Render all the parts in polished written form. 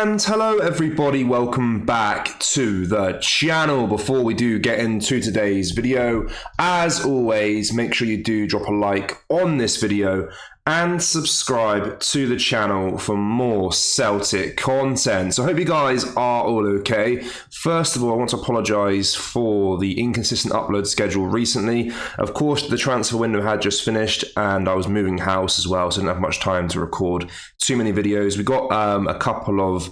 And hello everybody, welcome back to the channel. Before we do get into today's video, as always, make sure you do drop a like on this video and subscribe to the channel for more Celtic content. So I hope you guys are all okay. First of all, I want to apologise for the inconsistent upload schedule recently. Of course, the transfer window had just finished and I was moving house as well, so I didn't have much time to record too many videos. We got a couple of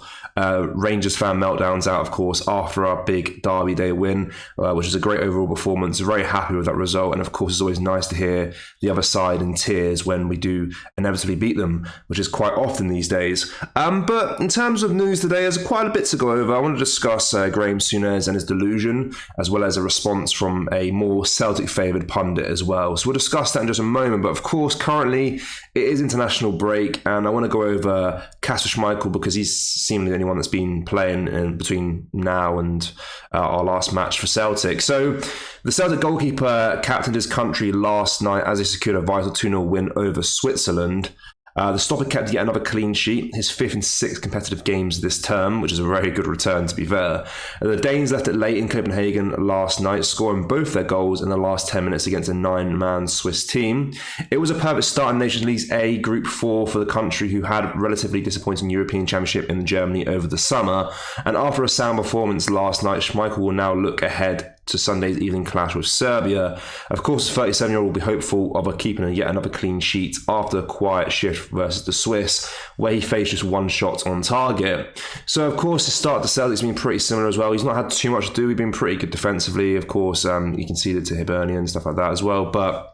Rangers fan meltdowns out, of course, after our big Derby Day win, which is a great overall performance. Very happy with that result, and of course it's always nice to hear the other side in tears when we do inevitably beat them, which is quite often these days. But in terms of news today, there's quite a bit to go over. I want to discuss Graham Souness and his delusion, as well as a response from a more Celtic favoured pundit as well. So we'll discuss that in just a moment, but of course currently it is international break, and I want to go over Schmeichel because he's seemingly the only one that's been playing in between now and our last match for Celtic. So the Celtic goalkeeper captained his country last night as he secured a vital 2-0 win over Switzerland. The stopper kept yet another clean sheet, his 5th and 6th competitive games this term, which is a very good return to be fair. The Danes left it late in Copenhagen last night, scoring both their goals in the last 10 minutes against a 9-man Swiss team. It was a perfect start in Nations League's A Group 4 for the country, who had a relatively disappointing European Championship in Germany over the summer. And after a sound performance last night, Schmeichel will now look ahead to Sunday's evening clash with Serbia. Of course, the 37-year-old will be hopeful of keeping yet another clean sheet after a quiet shift versus the Swiss, where he faced just one shot on target. So, of course, the start to Celtic's been pretty similar as well. He's not had too much to do. He's been pretty good defensively. Of course, you can see that to Hibernia and stuff like that as well. But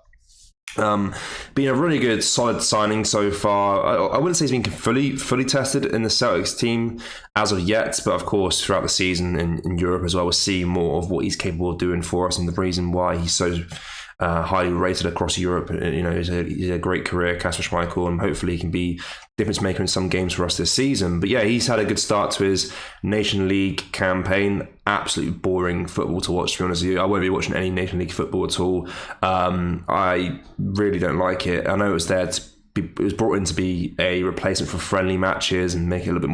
been a really good, solid signing so far. I wouldn't say he's been fully tested in the Celtics team as of yet, but of course throughout the season in Europe as well, we'll see more of what he's capable of doing for us and the reason why he's so highly rated across Europe. You know, he's a great career, Kasper Schmeichel, and hopefully he can be difference maker in some games for us this season. But yeah, he's had a good start to his Nation League campaign. Absolutely boring football to watch, to be honest with you. I won't be watching any Nation League football at all. I really don't like it. I know it was brought in to be a replacement for friendly matches and make it a little bit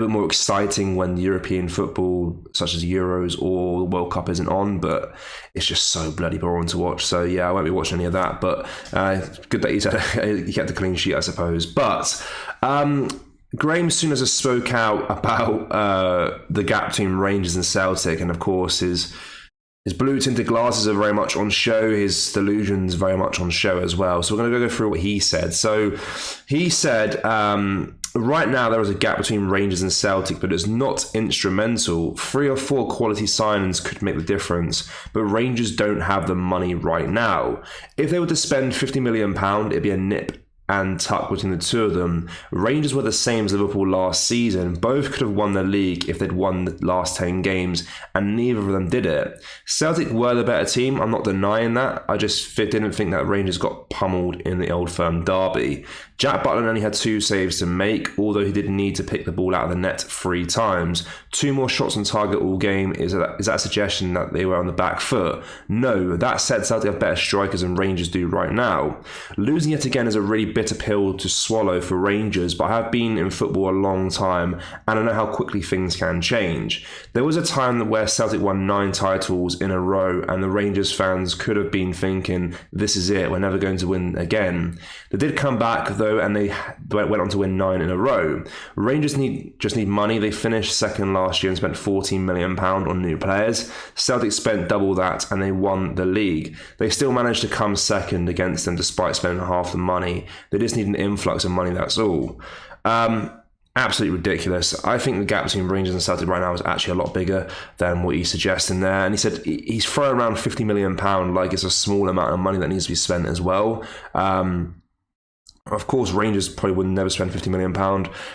more exciting when European football, such as Euros or the World Cup, isn't on. But it's just so bloody boring to watch. So yeah, I won't be watching any of that. But good that he kept the clean sheet, I suppose. But Graham Souness has spoke out about the gap between Rangers and Celtic, and of course his blue tinted glasses are very much on show. His delusions very much on show as well. So we're going to go through what he said. So he said, right now there is a gap between Rangers and Celtic, but it's not instrumental. 3 or 4 quality signings could make the difference, but Rangers don't have the money right now. If they were to spend £50 million, it'd be a nip and tuck between the two of them. Rangers were the same as Liverpool last season. Both could have won the league if they'd won the last 10 games, and neither of them did it. Celtic were the better team, I'm not denying that. I just didn't think that Rangers got pummeled in the Old Firm derby. Jack Butland only had 2 saves to make, although he did need to pick the ball out of the net 3 times. 2 more shots on target all game. Is that a suggestion that they were on the back foot? No. That said, Celtic have better strikers than Rangers do right now. Losing yet again is a really bitter pill to swallow for Rangers, but I have been in football a long time and I know how quickly things can change. There was a time where Celtic won 9 titles in a row and the Rangers fans could have been thinking, this is it, we're never going to win again. They did come back though, and they went on to win 9 in a row. Rangers just need money. They finished second last year and spent £14 million on new players. Celtic spent double that and they won the league. They still managed to come second against them despite spending half the money. They just need an influx of money, that's all. Absolutely ridiculous. I think the gap between Rangers and Celtic right now is actually a lot bigger than what he's suggesting there. And he said he's throwing around £50 million like it's a small amount of money that needs to be spent as well. Of course, Rangers probably would never spend £50 million.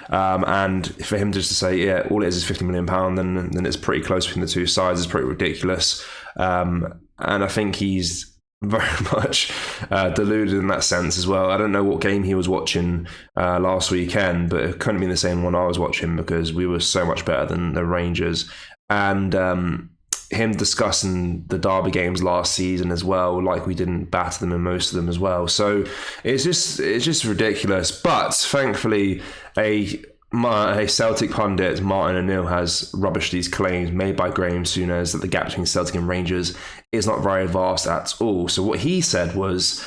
And for him just to say, yeah, all it is £50 million, then it's pretty close between the two sides. It's pretty ridiculous. And I think he's very much deluded in that sense as well. I don't know what game he was watching last weekend, but it couldn't be the same one I was watching because we were so much better than the Rangers. And him discussing the Derby games last season as well, like we didn't batter them in most of them as well. So it's just ridiculous. But thankfully, a My Celtic pundit Martin O'Neill has rubbished these claims made by Graham Souness that the gap between Celtic and Rangers is not very vast at all. So what he said was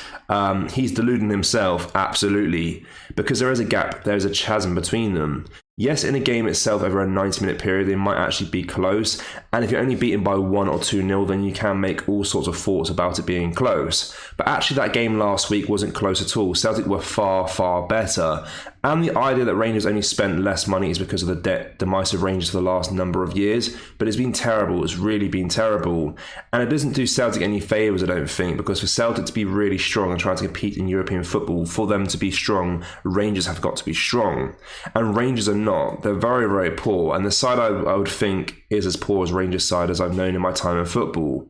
he's deluding himself, absolutely, because there is a gap, there is a chasm between them. Yes, in a game itself, over a 90-minute period, they might actually be close. And if you're only beaten by 1 or 2-0, then you can make all sorts of thoughts about it being close. But actually, that game last week wasn't close at all. Celtic were far, far better. And the idea that Rangers only spent less money is because of the demise of Rangers for the last number of years. But it's been terrible. It's really been terrible. And it doesn't do Celtic any favours, I don't think, because for Celtic to be really strong and trying to compete in European football, for them to be strong, Rangers have got to be strong. And Rangers are not. They're very, very poor. And the side I would think is as poor as Rangers' side as I've known in my time in football.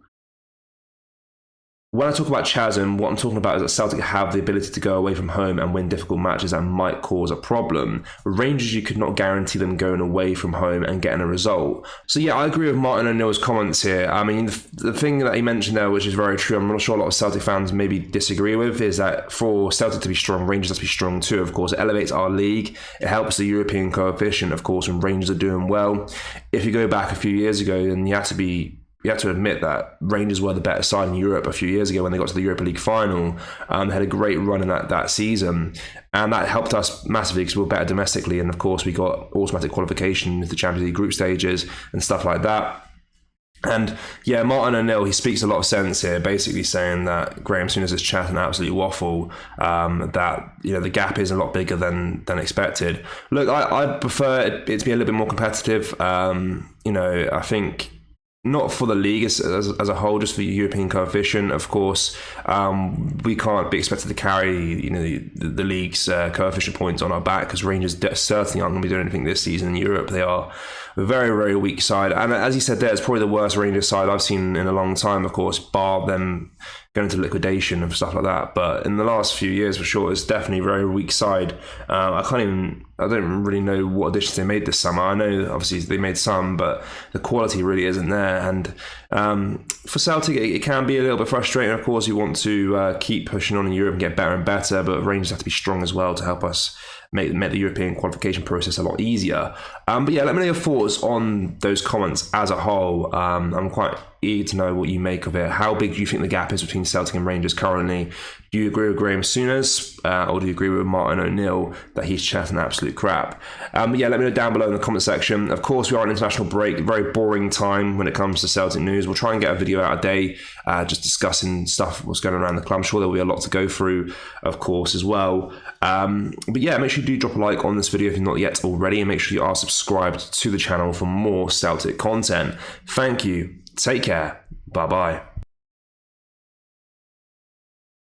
When I talk about chasm, what I'm talking about is that Celtic have the ability to go away from home and win difficult matches that might cause a problem. Rangers, you could not guarantee them going away from home and getting a result. So yeah, I agree with Martin O'Neill's comments here. I mean, the thing that he mentioned there, which is very true, I'm not sure a lot of Celtic fans maybe disagree with, is that for Celtic to be strong, Rangers have to be strong too, of course. It elevates our league. It helps the European coefficient, of course, when Rangers are doing well. If you go back a few years ago, then you have to admit that Rangers were the better side in Europe a few years ago when they got to the Europa League final. They had a great run in that season. And that helped us massively because we were better domestically. And of course, we got automatic qualification into the Champions League group stages and stuff like that. And yeah, Martin O'Neill, he speaks a lot of sense here, basically saying that Graham Souness is chatting absolute waffle, that the gap is a lot bigger than expected. Look, I prefer it to be a little bit more competitive. I think not for the league as a whole, just for European coefficient. Of course, we can't be expected to carry the league's coefficient points on our back, because Rangers certainly aren't going to be doing anything this season in Europe. They are a very, very weak side, and as you said there, it's probably the worst Rangers side I've seen in a long time, of course, bar them going into liquidation and stuff like that. But in the last few years, for sure, it's definitely a very weak side. I don't really know what additions they made this summer. I know obviously they made some, but the quality really isn't there. And for Celtic, it can be a little bit frustrating. Of course, you want to keep pushing on in Europe and get better and better, but Rangers have to be strong as well to help us make the European qualification process a lot easier. But yeah, let me know your thoughts on those comments as a whole. I'm quite eager to know what you make of it. How big do you think the gap is between Celtic and Rangers currently? Do you agree with Graham Souness, or do you agree with Martin O'Neill that he's chatting absolute crap? But yeah, let me know down below in the comment section. Of course, we are on international break, very boring time when it comes to Celtic news. We'll try and get a video out a day, just discussing stuff, what's going on around the club. I'm sure there will be a lot to go through, of course, as well. But yeah, make sure you do drop a like on this video if you're not yet already, and make sure you are subscribed to the channel for more Celtic content. Thank you. Take care. Bye-bye.